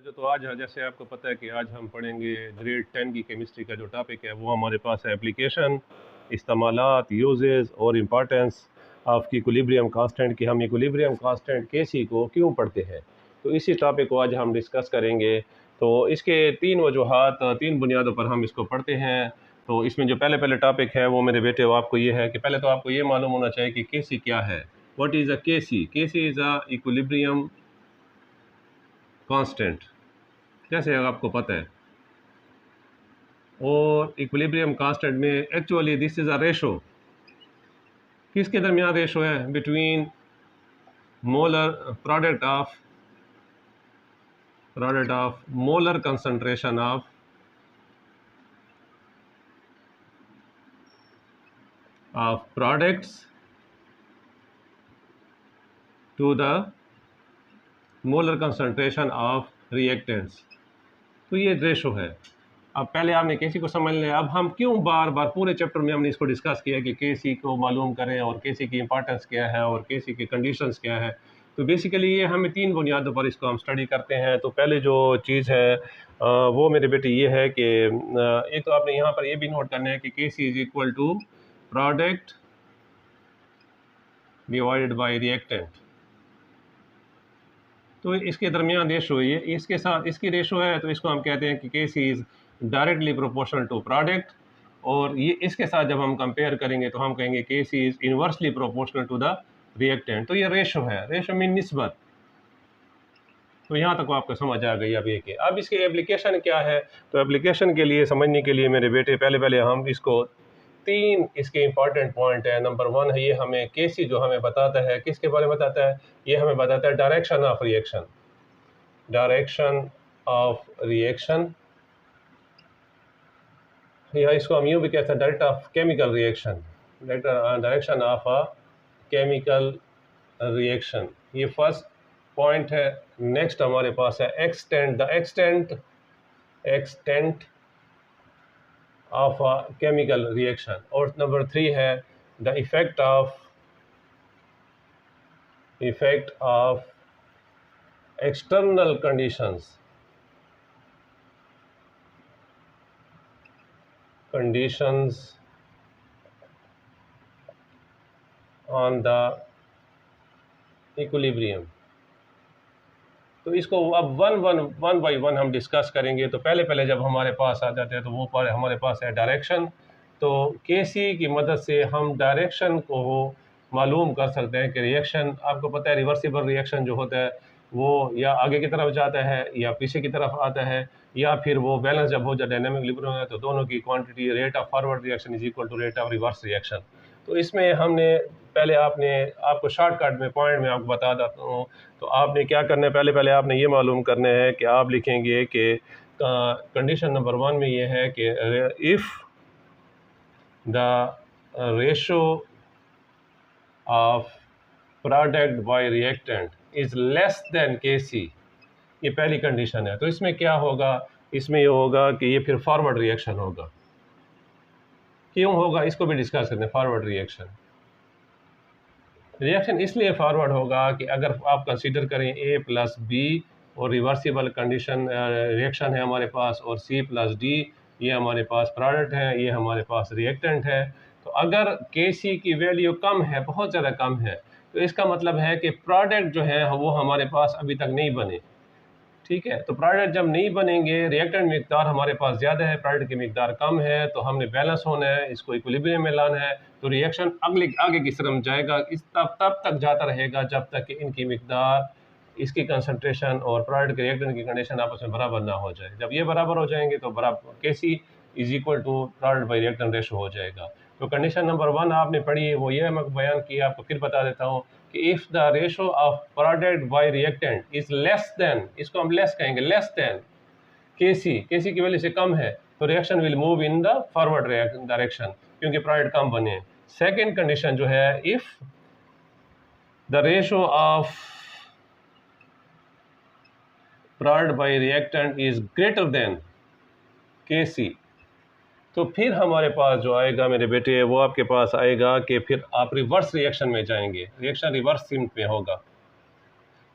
तो आज जैसे आपको पता है कि आज हम पढ़ेंगे ग्रेड 10 की केमिस्ट्री का जो टॉपिक है वो हमारे पास है एप्लीकेशन, इस्तेमालात, यूजेस और इम्पॉर्टेंस ऑफ इक्विलिब्रियम कांस्टेंट की हम इक्विलिब्रियम कांस्टेंट केसी को क्यों पढ़ते हैं। तो इसी टॉपिक को आज हम डिस्कस करेंगे। तो इसके तीन वजूहात, तीन बुनियादों पर हम इसको पढ़ते हैं। तो इसमें जो पहले टॉपिक है वो मेरे बेटे वो आपको ये है कि पहले तो आपको ये मालूम होना चाहिए कि केसी क्या है। What is a K C? K C is a equilibrium constant, जैसे आपको पता है। और इक्विलिब्रियम कांस्टेंट में actually this is a ratio. किसके दरमियान रेशो है? Between molar product of molar concentration of products to the molar concentration of reactants. तो ये रेशो है। अब पहले आपने केसी को समझ लिया। अब हम क्यों बार बार पूरे चैप्टर में हमने इसको डिस्कस किया कि केसी को मालूम करें और केसी की इंपॉर्टेंस क्या है और केसी की कंडीशंस क्या है। तो बेसिकली ये हमें तीन बुनियादों पर इसको हम स्टडी करते हैं। तो पहले जो चीज़ है वो मेरे बेटे ये है कि एक तो आपने यहाँ पर ये भी नोट करना है कि केसी is equal to product divided by reactant. तो इसके दरमियान रेशो है, इसके साथ इसकी रेशो है, तो इसको हम कहते हैं कि केसी is directly proportional to product. और ये इसके साथ जब हम कंपेयर करेंगे तो हम कहेंगे केसी is inversely proportional to the reactant. तो ये रेशो है, रेशो मीन निस्बत। तो यहाँ तक आपको समझ आ गई। अब ये कि अब इसकी एप्लीकेशन क्या है। तो एप्लीकेशन के लिए समझने के लिए मेरे बेटे पहले हम इसको तीन इसके इंपॉर्टेंट पॉइंट है। नंबर वन है, ये हमें केसी जो हमें बताता है, किसके बारे में बताता है? ये हमें बताता है direction of reaction. Direction of reaction, या इसको हम यूँ भी कहते हैं direct of chemical reaction, direction of a chemical reaction. ये फर्स्ट पॉइंट है। नेक्स्ट हमारे पास है extent, the extent of a chemical reaction. और नंबर थ्री है the effect of external conditions on the equilibrium. तो इसको अब वन बाई वन हम डिस्कस करेंगे। तो पहले जब हमारे पास आ जाते हैं तो वो पर हमारे पास है डायरेक्शन। तो केसी की मदद से हम डायरेक्शन को मालूम कर सकते हैं कि रिएक्शन, आपको पता है रिवर्सिबल रिएक्शन जो होता है वो या आगे की तरफ जाता है या पीछे की तरफ आता है, या फिर वो बैलेंस जब हो जाए डायनामिक इक्विलिब्रियम है तो दोनों की quantity rate of forward reaction is equal to rate of reverse reaction. तो इसमें हमने पहले आपको शॉर्टकट में पॉइंट में आपको बता देता हूँ। तो आपने क्या करना है, पहले आपने ये मालूम करना है कि आप लिखेंगे कि कंडीशन नंबर वन में ये है कि if the ratio of product by reactant is less than केसी, ये पहली कंडीशन है। तो इसमें क्या होगा? इसमें ये होगा कि ये फिर फॉरवर्ड रिएक्शन होगा। क्यों होगा इसको भी डिस्कस करते हैं। फॉरवर्ड रिएक्शन इसलिए फॉरवर्ड होगा कि अगर आप कंसीडर करें ए प्लस बी और रिवर्सिबल कंडीशन रिएक्शन है हमारे पास, और सी प्लस डी ये हमारे पास प्रोडक्ट है, ये हमारे पास रिएक्टेंट है। तो अगर के सी की वैल्यू कम है, बहुत ज़्यादा कम है, तो इसका मतलब है कि प्रोडक्ट जो है वो हमारे पास अभी तक नहीं बने। ठीक है, तो प्रोडक्ट जब नहीं बनेंगे, रिएक्टेंट मिकदार हमारे पास ज़्यादा है, प्रोडक्ट की मिकदार कम है, तो हमने बैलेंस होना है, इसको इक्विलिब्रियम में लाना है। तो रिएक्शन आगे की तरफ जाएगा, इस तब तक जाता रहेगा जब तक कि इनकी मिकदार, इसकी कंसंट्रेशन और प्रोडक्ट के रिएक्टेंट की कंडीशन आपस में बराबर ना हो जाए। जब ये बराबर हो जाएंगे तो बराबर केसी is equal to product by reactant ratio हो जाएगा। तो कंडीशन नंबर वन आपने पढ़ी है, वो ये मैं बयान किया, आपको फिर बता देता हूँ कि if the ratio of product by reactant is less than, इसको हम लेस कहेंगे, लेस देन केसी की वैल्यू से कम है, तो reaction will move in the forward direction, क्योंकि प्रोडक्ट कम बने। सेकेंड कंडीशन जो है, if the ratio of product by reactant is greater than केसी, तो फिर हमारे पास जो आएगा मेरे बेटे वो आपके पास आएगा कि फिर आप रिवर्स रिएक्शन में जाएंगे, रिएक्शन रिवर्स में होगा।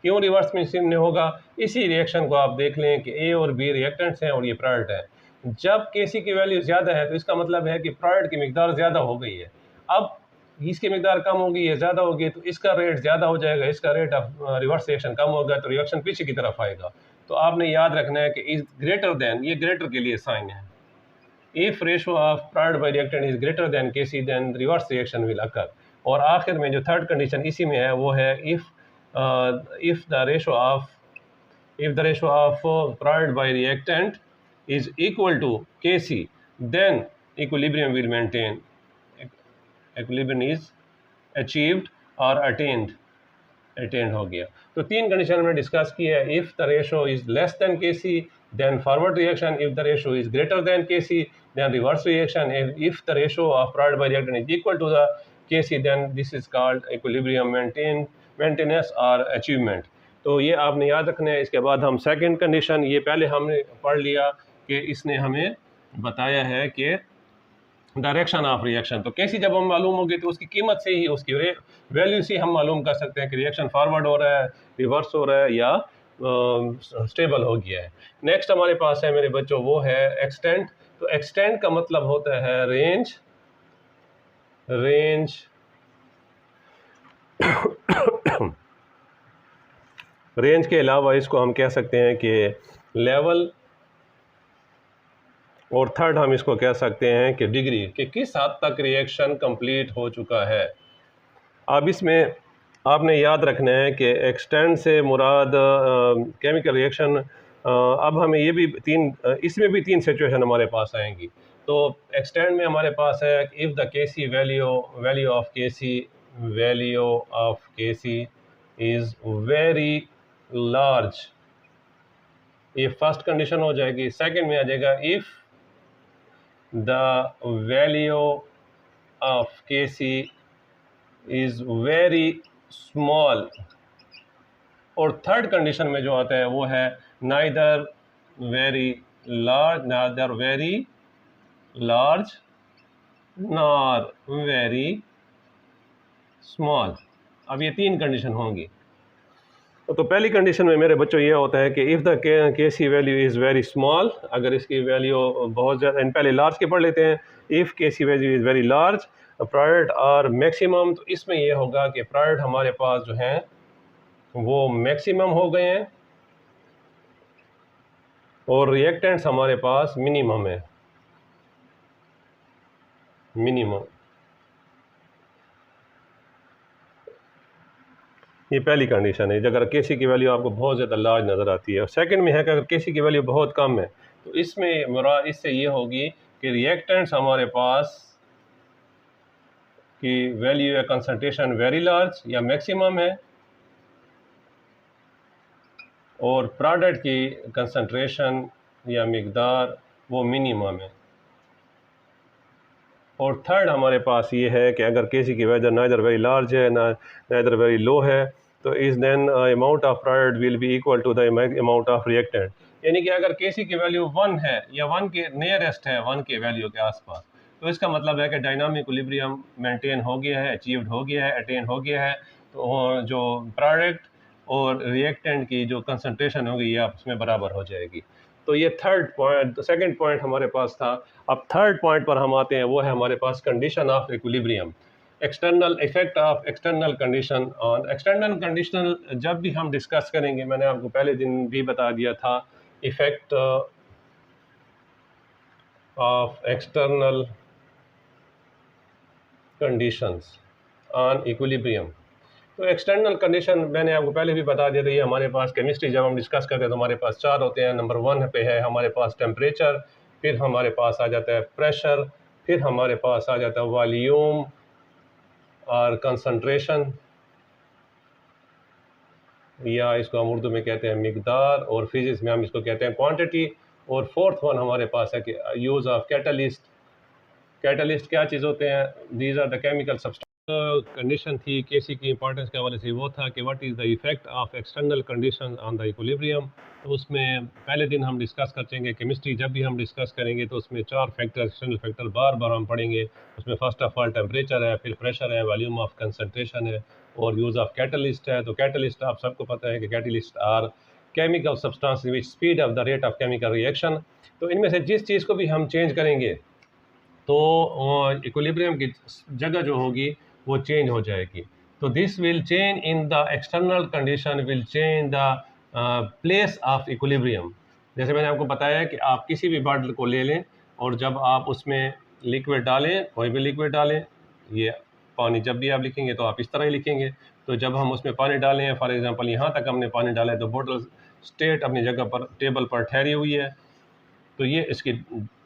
क्यों रिवर्स में होगा? इसी रिएक्शन को आप देख लें कि ए और बी रिएक्टेंट्स हैं और ये प्रोडक्ट है। जब केसी की वैल्यू ज़्यादा है तो इसका मतलब है कि प्रोडक्ट की मिकदार ज़्यादा हो गई है। अब इसकी मिकदार कम होगी, ये ज़्यादा होगी, तो इसका रेट ज़्यादा हो जाएगा, इसका रेट ऑफ रिवर्स रिएक्शन कम होगा, तो रिएक्शन पीछे की तरफ आएगा। तो आपने याद रखना है कि इज ग्रेटर दैन, ये ग्रेटर के लिए साइन है। If ratio of product by reactant is greater than K C then reverse reaction will occur. और आखिर में जो थर्ड कंडीशन इसी में है वो है if the ratio of product by reactant is equal to Kc, then equilibrium will maintain. Equilibrium is achieved or attained हो गया। तो तीन कंडीशन हमने डिस्कस की है। If the ratio is less than Kc then forward reaction, if the ratio is greater than Kc then reverse reaction, and if the ratio of product by reactant is equal to the Kc then this is called equilibrium maintenance or achievement। तो ये आपने याद रखना है। इसके बाद हम second condition, ये पहले हमने पढ़ लिया कि इसने हमें बताया है कि डायरेक्शन ऑफ रिएक्शन, तो कैसी जब हम मालूम होगी तो उसकी कीमत से ही, उसकी वैल्यू से हम मालूम कर सकते हैं कि रिएक्शन फॉरवर्ड हो रहा है, रिवर्स हो रहा है या स्टेबल हो गया है। नेक्स्ट हमारे पास है मेरे बच्चों वो है एक्सटेंट। तो एक्सटेंट का मतलब होता है रेंज रेंज के अलावा इसको हम कह सकते हैं कि लेवल, और थर्ड हम इसको कह सकते हैं कि डिग्री, कि किस हद तक रिएक्शन कंप्लीट हो चुका है। अब इसमें आपने याद रखना है कि एक्सटेंड से मुराद केमिकल रिएक्शन, अब हमें ये भी इसमें भी तीन सिचुएशन हमारे पास आएंगी। तो एक्सटेंड में हमारे पास है if the K C value of K C is very large, ये फर्स्ट कंडीशन हो जाएगी। सेकंड में आ जाएगा if the value of Kc is very small, और थर्ड कंडीशन में जो आता है वो है neither very large nor very small। अब ये तीन कंडीशन होंगी। तो पहली कंडीशन में मेरे बच्चों ये होता है कि if the K C value is very small, अगर इसकी वैल्यू बहुत ज़्यादा, पहले लार्ज के पढ़ लेते हैं। If K C value is very large product are maximum, तो इसमें यह होगा कि प्रोडक्ट हमारे पास जो हैं वो मैक्सिमम हो गए हैं और रिएक्टेंट्स हमारे पास मिनिमम है, मिनिमम। ये पहली कंडीशन है अगर केसी की वैल्यू आपको बहुत ज़्यादा लार्ज नज़र आती है। और सेकंड में है कि अगर केसी की वैल्यू बहुत कम है, तो इसमें मुराद इससे ये होगी कि रिएक्टेंट्स हमारे पास की वैल्यू या कंसंट्रेशन वेरी लार्ज या मैक्सिमम है, और प्रोडक्ट की कंसंट्रेशन या मिकदार वो मिनिमम है। और थर्ड हमारे पास ये है कि अगर केसी की वैल्यू नाइदर वेरी लार्ज है नाइदर वेरी लो है, तो इस then amount of product will be equal to the amount of reactant. यानी कि अगर केसी की वैल्यू 1 है या 1 के नियरेस्ट है 1 के वैल्यू के आसपास, तो इसका मतलब है कि डायनामिक इक्विलिब्रियम मेंटेन हो गया है, अचीव्ड हो गया है, अटेन हो गया है। तो जो प्रोडक्ट और रिएक्टेंट की जो कंसंट्रेशन होगी ये आपस में बराबर हो जाएगी। तो ये थर्ड पॉइंट, सेकंड पॉइंट हमारे पास था। अब थर्ड पॉइंट पर हम आते हैं, वो है हमारे पास condition of equilibrium, external effect of external condition on external conditional. जब भी हम डिस्कस करेंगे, मैंने आपको पहले दिन भी बता दिया था, effect of external conditions on equilibrium. तो एक्सटर्नल कंडीशन मैंने आपको पहले भी बता दिया था, ये हमारे पास केमिस्ट्री जब हम डिस्कस करते हैं तो हमारे पास 4 होते हैं। नंबर 1 पे है हमारे पास टेम्परेचर, फिर हमारे पास आ जाता है प्रेशर, फिर हमारे पास आ जाता है वॉल्यूम और कंसंट्रेशन, या इसको हम उर्दू में कहते हैं मिकदार, और फिजिक्स में हम इसको कहते हैं क्वांटिटी। और फोर्थ वन हमारे पास है कि यूज़ ऑफ कैटलिस्ट। कैटलिस्ट क्या चीज़ होते हैं? These are the chemical substance condition थी केसी की इंपॉर्टेंस के हवाले से वो था कि what is the effect of external condition on the equilibrium. तो उसमें पहले दिन हम डिस्कस करेंगे केमिस्ट्री, जब भी हम डिस्कस करेंगे तो उसमें 4 फैक्टर एक्सटर्नल फैक्टर बार बार हम पढ़ेंगे। उसमें फर्स्ट ऑफ ऑल टेम्परेचर है, फिर प्रेशर है, वॉल्यूम ऑफ कंसनट्रेशन है और यूज़ ऑफ कैटलिस्ट है। तो कैटलिस्ट आप सबको पता है कि catalyst are chemical substance which speed of the rate of chemical reaction. तो इनमें से जिस चीज़ को भी हम चेंज करेंगे तो इक्विलिब्रियम की जगह जो होगी वो चेंज हो जाएगी। तो this will change in the external condition will change the place of equilibrium. जैसे मैंने आपको बताया कि आप किसी भी बॉटल को ले लें और जब आप उसमें लिक्विड डालें, कोई भी लिक्विड डालें, ये पानी जब भी आप लिखेंगे तो आप इस तरह ही लिखेंगे। तो जब हम उसमें पानी डालें हैं, फॉर एग्जांपल यहाँ तक हमने पानी डाला है तो बोतल स्टेट अपनी जगह पर टेबल पर ठहरी हुई है। तो ये इसकी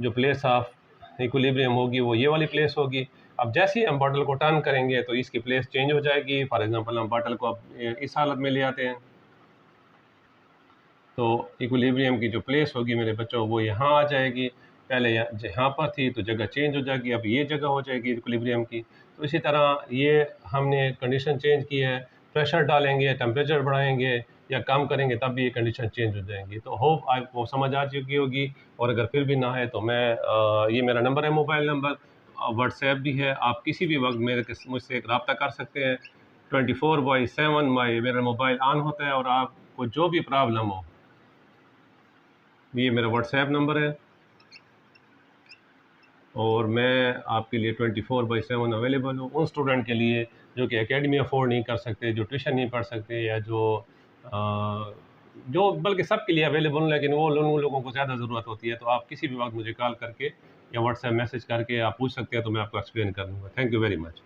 जो प्लेस ऑफ इक्विलिब्रियम होगी वो ये वाली प्लेस होगी। अब जैसे ही हम बॉटल को टर्न करेंगे तो इसकी प्लेस चेंज हो जाएगी। फॉर एग्जांपल हम बॉटल को अब इस हालत में ले आते हैं तो इक्विलिब्रियम की जो प्लेस होगी मेरे बच्चों वो यहाँ आ जाएगी। पहले यहाँ पर थी तो जगह चेंज हो जाएगी, अब ये जगह हो जाएगी इक्विलिब्रियम की। तो इसी तरह ये हमने कंडीशन चेंज की है, प्रेशर डालेंगे, टेम्परेचर बढ़ाएंगे या कम करेंगे तब भी ये कंडीशन चेंज हो जाएंगी। तो होप आपको समझ आ चुकी होगी और अगर फिर भी ना है तो मैं ये मेरा नंबर है, मोबाइल नंबर, व्हाट्सएप भी है, आप किसी भी वक्त मुझसे रब्ता कर सकते हैं। 24/7 मेरा मोबाइल ऑन होता है और आपको जो भी प्रॉब्लम हो, ये मेरा व्हाट्सएप नंबर है और मैं आपके लिए 24/7 अवेलेबल हूँ। उन स्टूडेंट के लिए जो कि एकेडमी अफोर्ड नहीं कर सकते, जो ट्यूशन नहीं पढ़ सकते या जो बल्कि सबके लिए अवेलेबल हूँ, लेकिन वो उन लोगों को ज़्यादा ज़रूरत होती है। तो आप किसी भी वक्त मुझे कॉल करके या व्हाट्सएप मैसेज करके आप पूछ सकते हैं तो मैं आपको एक्सप्लेन कर दूँगा। Thank you very much.